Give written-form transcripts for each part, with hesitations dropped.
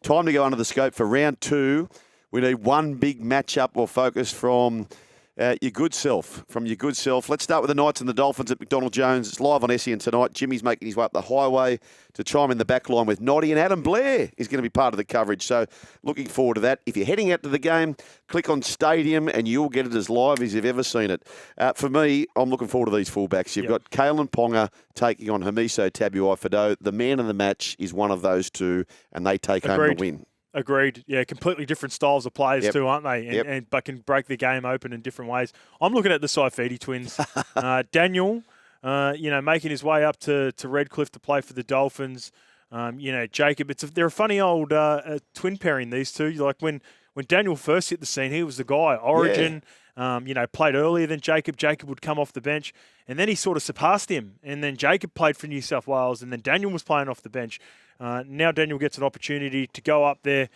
time to go under the scope for round 2. We need one big matchup or focus from your good self. Let's start with the Knights and the Dolphins at McDonald Jones. It's live on SEN tonight. Jimmy's making his way up the highway to chime in the back line with Noddy, and Adam Blair is going to be part of the coverage. So looking forward to that. If you're heading out to the game, click on Stadium and you'll get it as live as you've ever seen it. For me, I'm looking forward to these fullbacks. You've got Kalen Ponga taking on Hamiso Tabuai-Fidow. The man of the match is one of those two, and they take home the win. Agreed. Yeah, completely different styles of players too, aren't they? But can break the game open in different ways. I'm looking at the Saifidi twins. Daniel, making his way up to Redcliffe to play for the Dolphins. Jacob. They're a funny old twin pairing, these two. Like when Daniel first hit the scene, he was the guy. Origin, played earlier than Jacob. Jacob would come off the bench, and then he sort of surpassed him. And then Jacob played for New South Wales, and then Daniel was playing off the bench. Now Daniel gets an opportunity to go up there,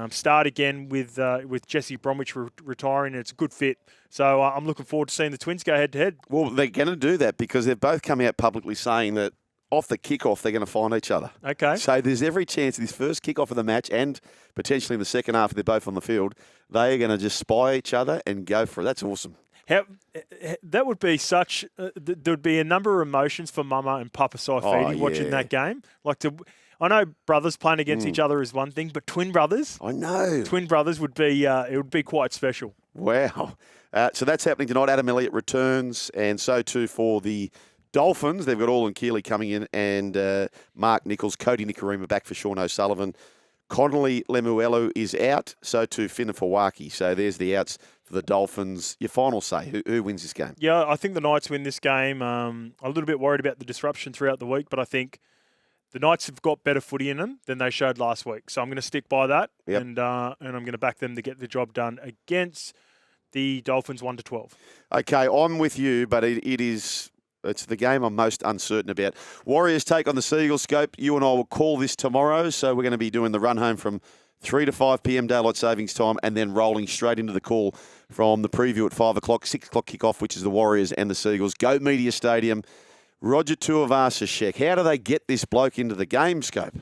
start again with Jesse Bromwich retiring, and it's a good fit. So I'm looking forward to seeing the Twins go head-to-head. Well, they're going to do that because they've both come out publicly saying that off the kickoff they're going to find each other. Okay. So there's every chance this first kickoff of the match and potentially in the second half if they're both on the field, they are going to just spy each other and go for it. That's awesome. That would be such there would be a number of emotions for Mama and Papa Saifidi watching that game. I know brothers playing against each other is one thing, but twin brothers. I know. Twin brothers would be it would be quite special. Wow. So that's happening tonight. Adam Elliott returns, and so too for the Dolphins. They've got Orlan Keeley coming in, and Mark Nichols, Cody Nikarima back for Sean O'Sullivan. Connolly Lemuelu is out, so too Finafawaki. So there's the outs for the Dolphins. Your final say, who wins this game? Yeah, I think the Knights win this game. I'm a little bit worried about the disruption throughout the week, but I think the Knights have got better footy in them than they showed last week. So I'm going to stick by that, and I'm going to back them to get the job done against the Dolphins 1-12. Okay, I'm with you, but it's the game I'm most uncertain about. Warriors take on the Seagulls. Scope, you and I will call this tomorrow, so we're going to be doing the run home from 3 to 5 p.m. daylight savings time, and then rolling straight into the call from the preview at 5 o'clock, 6 o'clock kickoff, which is the Warriors and the Seagulls. Go Media Stadium. Roger Tuivasa-Sheck. How do they get this bloke into the game, Scope?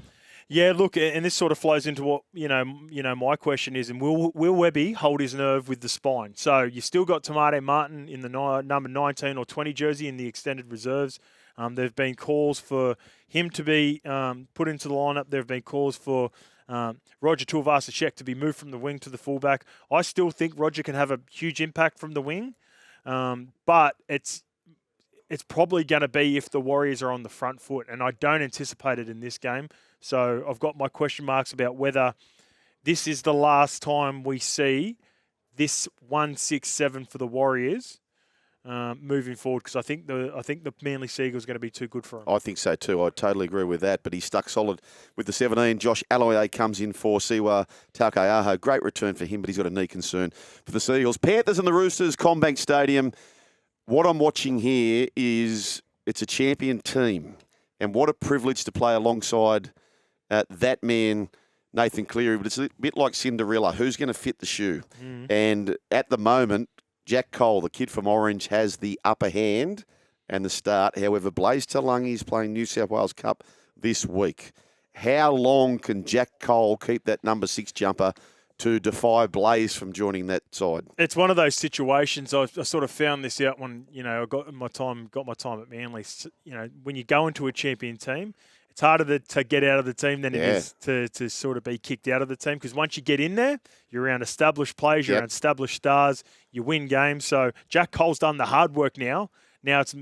Yeah, look, and this sort of flows into what my question is, and will Webby hold his nerve with the spine? So you still got Tamate Martin in the number 19 or 20 jersey in the extended reserves. There have been calls for him to be put into the lineup. There have been calls for Roger Tuivasa-Sheck to be moved from the wing to the fullback. I still think Roger can have a huge impact from the wing, but it's probably going to be if the Warriors are on the front foot, and I don't anticipate it in this game. So I've got my question marks about whether this is the last time we see this 1-6-7 for the Warriors moving forward, because I think the Manly Seagulls are going to be too good for him. I think so too. I totally agree with that. But he's stuck solid with the 17. Josh Aloiai comes in for Siwa Taukeaho. Great return for him, but he's got a knee concern for the Seagulls. Panthers and the Roosters, Combank Stadium. What I'm watching here is it's a champion team, and what a privilege to play alongside that man, Nathan Cleary. But it's a bit like Cinderella. Who's going to fit the shoe? And at the moment, Jack Cole, the kid from Orange, has the upper hand and the start. However, Blaze Talangi is playing New South Wales Cup this week. How long can Jack Cole keep that number 6 jumper to defy Blaze from joining that side? It's one of those situations. I sort of found this out when I got my time at Manly. When you go into a champion team, it's harder to get out of the team than it is to sort of be kicked out of the team, because once you get in there, you're around established players, you're around established stars, you win games. So Jack Cole's done the hard work now. Now it's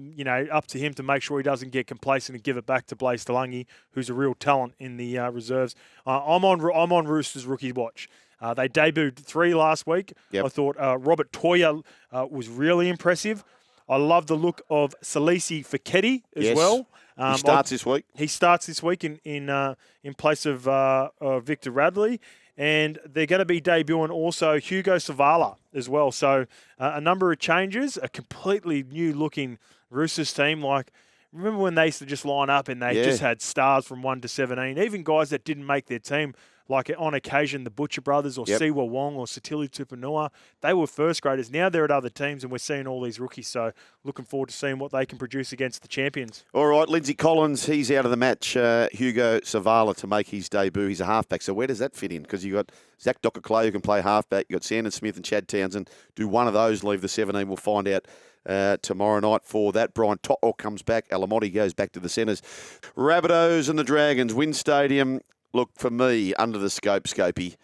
up to him to make sure he doesn't get complacent and give it back to Blaze Talangi, who's a real talent in the reserves. I'm on Roosters rookie watch. They debuted 3 last week. I thought Robert Toya was really impressive. I love the look of Salisi Feketi as well. He starts this week. He starts this week in place of Victor Radley. And they're going to be debuting also Hugo Savala as well. So a number of changes, a completely new-looking Roosters team. Like, remember when they used to just line up and they just had stars from 1 to 17, even guys that didn't make their team, like on occasion the Butcher Brothers or Siwa Wong or Satili Tupanua. They were first graders. Now they're at other teams, and we're seeing all these rookies. So looking forward to seeing what they can produce against the champions. All right, Lindsay Collins, he's out of the match. Hugo Savala to make his debut. He's a halfback. So where does that fit in? Because you've got Zach Docker-Clay who can play halfback. You've got Sandon Smith and Chad Townsend. Do one of those leave the 17? We'll find out tomorrow night for that. Brian To'o comes back. Alamotti goes back to the centres. Rabbitohs and the Dragons. Win Stadium. Look, for me, under the scope, Scopey,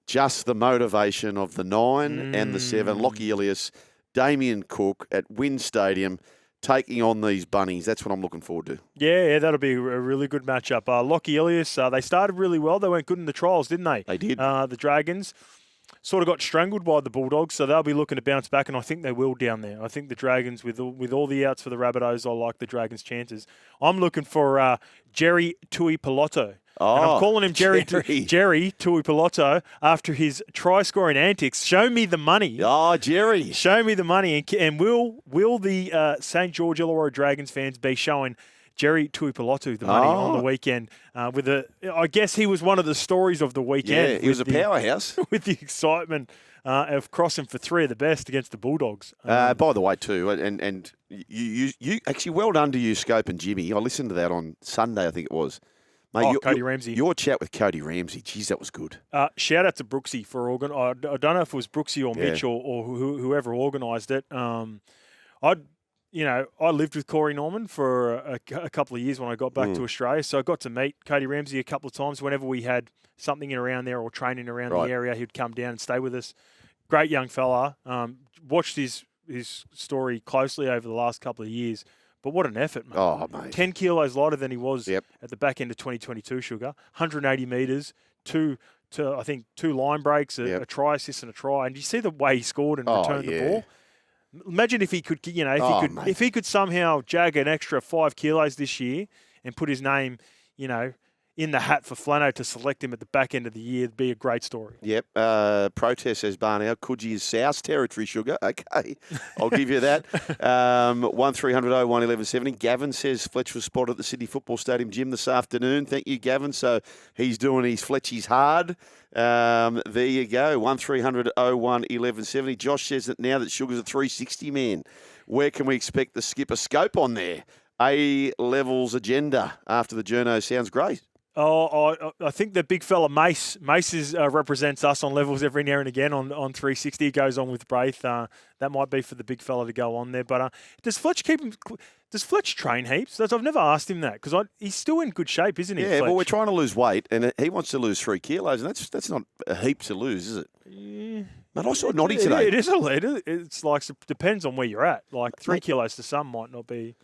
just the motivation of the 9 and the 7. Lockie Ilias, Damien Cook at Win Stadium taking on these bunnies. That's what I'm looking forward to. Yeah, that'll be a really good matchup. Lockie Ilias, they started really well. They went good in the trials, didn't they? They did. The Dragons sort of got strangled by the Bulldogs, so they'll be looking to bounce back, and I think they will down there. I think the Dragons, with all the outs for the Rabbitohs, I like the Dragons' chances. I'm looking for Jerry Tuipoloto. Oh, and I'm calling him Jerry Tuipoloto after his try-scoring antics. Show me the money. Oh, Jerry. Show me the money. And will the St. George Illawarra Dragons fans be showing Jerry Tuipolotu the money on the weekend? I guess he was one of the stories of the weekend. Yeah, he was a powerhouse. With the excitement of crossing for 3 of the best against the Bulldogs. By the way, too, and you actually, well done to you, Scope and Jimmy. I listened to that on Sunday, I think it was. Mate, Cody Ramsey. Your chat with Cody Ramsey, geez, that was good. Shout out to Brooksy for I don't know if it was Brooksy or Mitch or whoever organised it. I lived with Corey Norman for a couple of years when I got back to Australia, so I got to meet Cody Ramsey a couple of times. Whenever we had something around there or training around the area, he'd come down and stay with us. Great young fella. Watched his story closely over the last couple of years. But what an effort, mate. Oh, mate. 10 kilos lighter than he was at the back end of 2022, Sugar. 180 metres, two line breaks, a try assist and a try. And you see the way he scored and returned the ball? Imagine if he could, if he could somehow jag an extra 5 kilos this year and put his name, in the hat for Flano to select him at the back end of the year. It'd be a great story. Yep. Protest, says Barnow. Coogee is South Territory, Sugar. Okay. I'll give you that. 1300 01 1170. Gavin says Fletch was spotted at the Sydney Football Stadium gym this afternoon. Thank you, Gavin. So he's doing his Fletchies hard. There you go. 1300 01 1170. Josh says that now that Sugar's a 360 man, where can we expect the skipper Scope on there? A-levels agenda after the journo sounds great. Oh, I think the big fella Mace represents us on levels every now and again on 360. He goes on with Braith. That might be for the big fella to go on there. But does Fletch train heaps? I've never asked him that because he's still in good shape, isn't he? Yeah, Fletch? well, we're trying to lose weight, and he wants to lose 3 kilos, and that's not a heap to lose, is it? Yeah. But I saw Noddy today. It is a lead. It's like it depends on where you're at. Like 3 kilos to some might not be.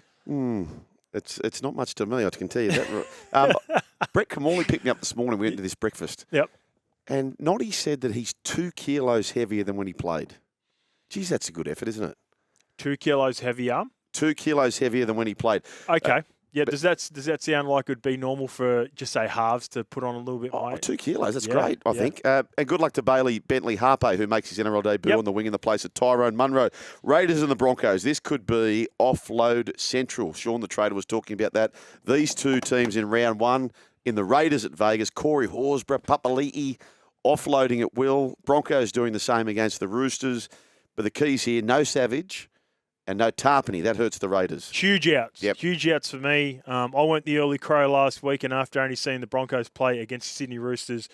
It's not much to me, I can tell you that. Brett Kamali picked me up this morning. We went to this breakfast. Yep. And Noddy said that he's 2 kilos heavier than when he played. Geez, that's a good effort, isn't it? 2 kilos heavier? 2 kilos heavier than when he played. Okay. Does that sound like it'd be normal for, just say, halves to put on a little bit more weight? 2 kilos, that's great, I think. And good luck to Bailey Bentley Harpe, who makes his NRL debut on the wing in the place of Tyrone Munro. Raiders and the Broncos, this could be offload central. Sean the Trader was talking about that. These two teams in round 1, in the Raiders at Vegas, Corey Horsburgh, Papali'i, offloading at will. Broncos doing the same against the Roosters. But the keys here, no Savage and no Tarpany. That hurts the Raiders. Huge outs. Yep. Huge outs for me. I went the early crow last week, and after only seeing the Broncos play against the Sydney Roosters,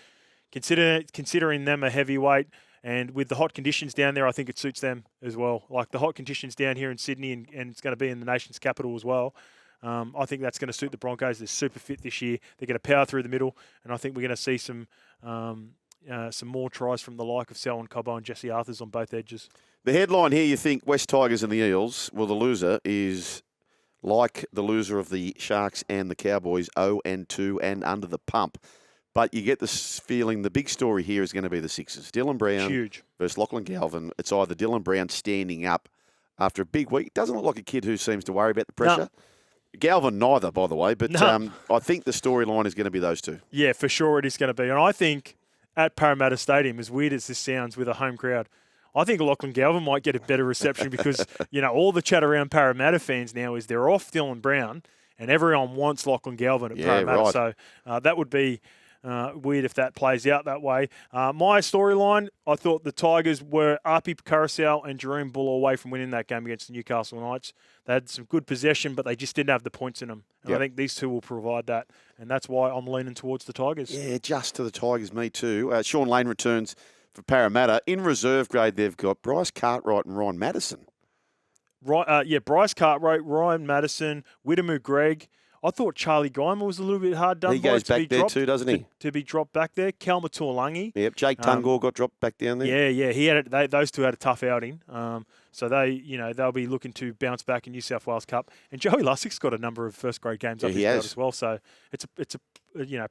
considering them a heavyweight, and with the hot conditions down there, I think it suits them as well. Like the hot conditions down here in Sydney, and it's going to be in the nation's capital as well. I think that's going to suit the Broncos. They're super fit this year. They're going to power through the middle, and I think we're going to see some more tries from the like of Selwyn Cobbo and Jesse Arthurs on both edges. The headline here, you think West Tigers and the Eels, well, the loser is like the loser of the Sharks and the Cowboys, 0-2 and under the pump. But you get this feeling the big story here is going to be the Sixers. Dylan Brown versus Lachlan Galvin. It's either Dylan Brown standing up after a big week. Doesn't look like a kid who seems to worry about the pressure. No. Galvin neither, by the way. But I think the storyline is going to be those two. Yeah, for sure it is going to be. And I think at Parramatta Stadium, as weird as this sounds with a home crowd, I think Lachlan Galvin might get a better reception because, all the chat around Parramatta fans now is they're off Dylan Brown and everyone wants Lachlan Galvin at Parramatta. Right. So that would be Weird if that plays out that way. My storyline, I thought the Tigers were Api Carousel and Jerome Bull away from winning that game against the Newcastle Knights. They had some good possession, but they just didn't have the points in them. And I think these two will provide that, and that's why I'm leaning towards the Tigers. Yeah, just to the Tigers, me too. Sean Lane returns for Parramatta. In reserve grade, they've got Bryce Cartwright and Ryan Madison. Right, Bryce Cartwright, Ryan Madison, Whittamoo Greg. I thought Charlie Guyman was a little bit hard done. He goes back there too, doesn't he? To be dropped back there. Kelma Tuolangi. Yep, Jake Tungor got dropped back down there. Yeah. He had those two had a tough outing. So they'll be looking to bounce back in New South Wales Cup. And Joey Lussick's got a number of first grade games up his belt as well. So it's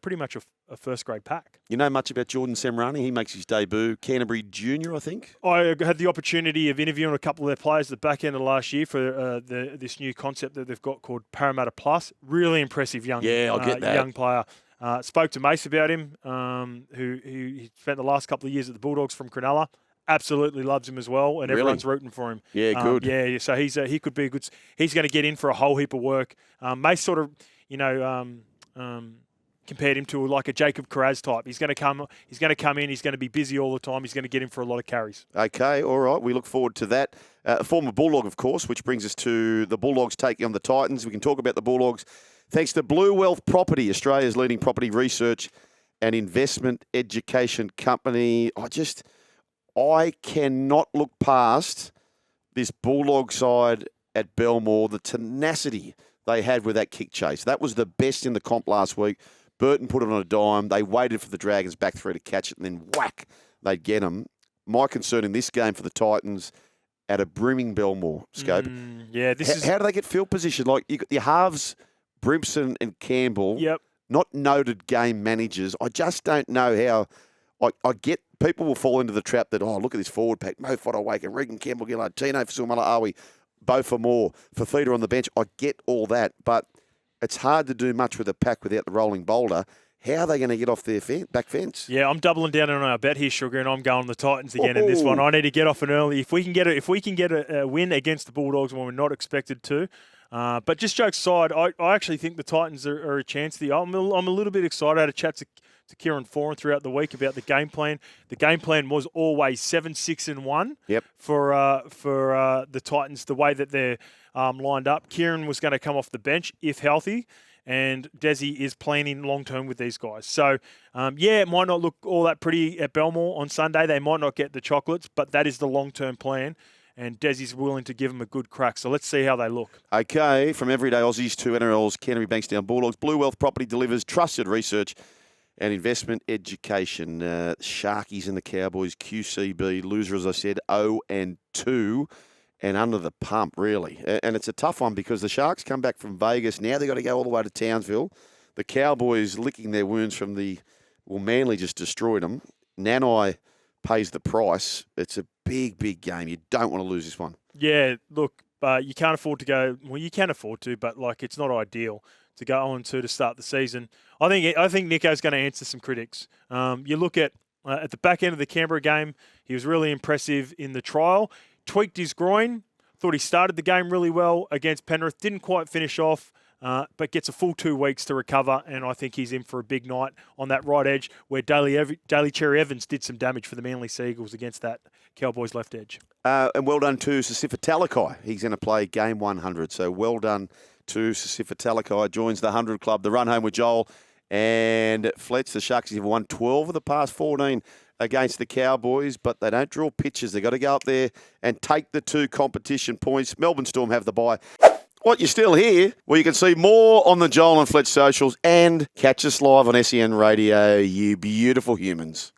pretty much a first grade pack. You know much about Jordan Semrani? He makes his debut, Canterbury Junior, I think. I had the opportunity of interviewing a couple of their players at the back end of last year for this new concept that they've got called Parramatta Plus. Really impressive young player. Spoke to Mace about him, who spent the last couple of years at the Bulldogs from Cronulla. Absolutely loves him as well, and everyone's rooting for him. Yeah, good. So he could be a good. He's going to get in for a whole heap of work. Mace sort of, compared him to like a Jacob Carraz type. He's going to come in. He's going to be busy all the time. He's going to get in for a lot of carries. Okay, all right. We look forward to that. A former Bulldog, of course, which brings us to the Bulldogs taking on the Titans. We can talk about the Bulldogs thanks to Blue Wealth Property, Australia's leading property research and investment education company. I cannot look past this Bulldog side at Belmore, the tenacity they had with that kick chase. That was the best in the comp last week. Burton put it on a dime. They waited for the Dragons back three to catch it, and then whack, they'd get them. My concern in this game for the Titans at a brimming Belmore, Scope. How do they get field position? Like, you got your halves, Brimson and Campbell, not noted game managers. I just don't know how. I get people will fall into the trap that, look at this forward pack. Mo Fodawaker, Regan Campbell, Gillard, Tino Fasumala, Awi, Bo for more, Fafita on the bench. I get all that, but it's hard to do much with a pack without the rolling boulder. How are they going to get off their back fence? Yeah, I'm doubling down on our bet here, Sugar, and I'm going the Titans again in this one. I need to get off an early. If we can get a win against the Bulldogs when we're not expected to. But just jokes aside, I actually think the Titans are a chance. I'm a little bit excited. I had a chat to Kieran Foran throughout the week about the game plan. The game plan was always 7-6-1 for the Titans, the way that they're lined up. Kieran was going to come off the bench if healthy, and Desi is planning long-term with these guys. So, it might not look all that pretty at Belmore on Sunday. They might not get the chocolates, but that is the long-term plan. And Desi's willing to give them a good crack. So let's see how they look. Okay, from everyday Aussies to NRL's Canterbury Bankstown Bulldogs, Blue Wealth Property delivers trusted research and investment education. Sharkies and the Cowboys, QCB, loser, as I said, 0-2, and under the pump, really. And it's a tough one because the Sharks come back from Vegas. Now they've got to go all the way to Townsville. The Cowboys licking their wounds from Manly just destroyed them. Nanai pays the price. It's a big, big game. You don't want to lose this one. Yeah, look, you can't afford to go. Well, you can afford to, but it's not ideal to go 0-2 to start the season. I think Nico's going to answer some critics. You look at the back end of the Canberra game, he was really impressive in the trial. Tweaked his groin. Thought he started the game really well against Penrith. Didn't quite finish off. But gets a full 2 weeks to recover, and I think he's in for a big night on that right edge where Daly Cherry Evans did some damage for the Manly Seagulls against that Cowboys left edge. And well done to Sasifa Talakai. He's going to play game 100, so well done to Sasifa Talakai. Joins the 100 club. The run home with Joel and Fletch. The Sharks have won 12 of the past 14 against the Cowboys, but they don't draw pitches. They've got to go up there and take the 2 competition points. Melbourne Storm have the bye. What, you're still here? Well, you can see more on the Joel and Fletch socials and catch us live on SEN Radio, you beautiful humans.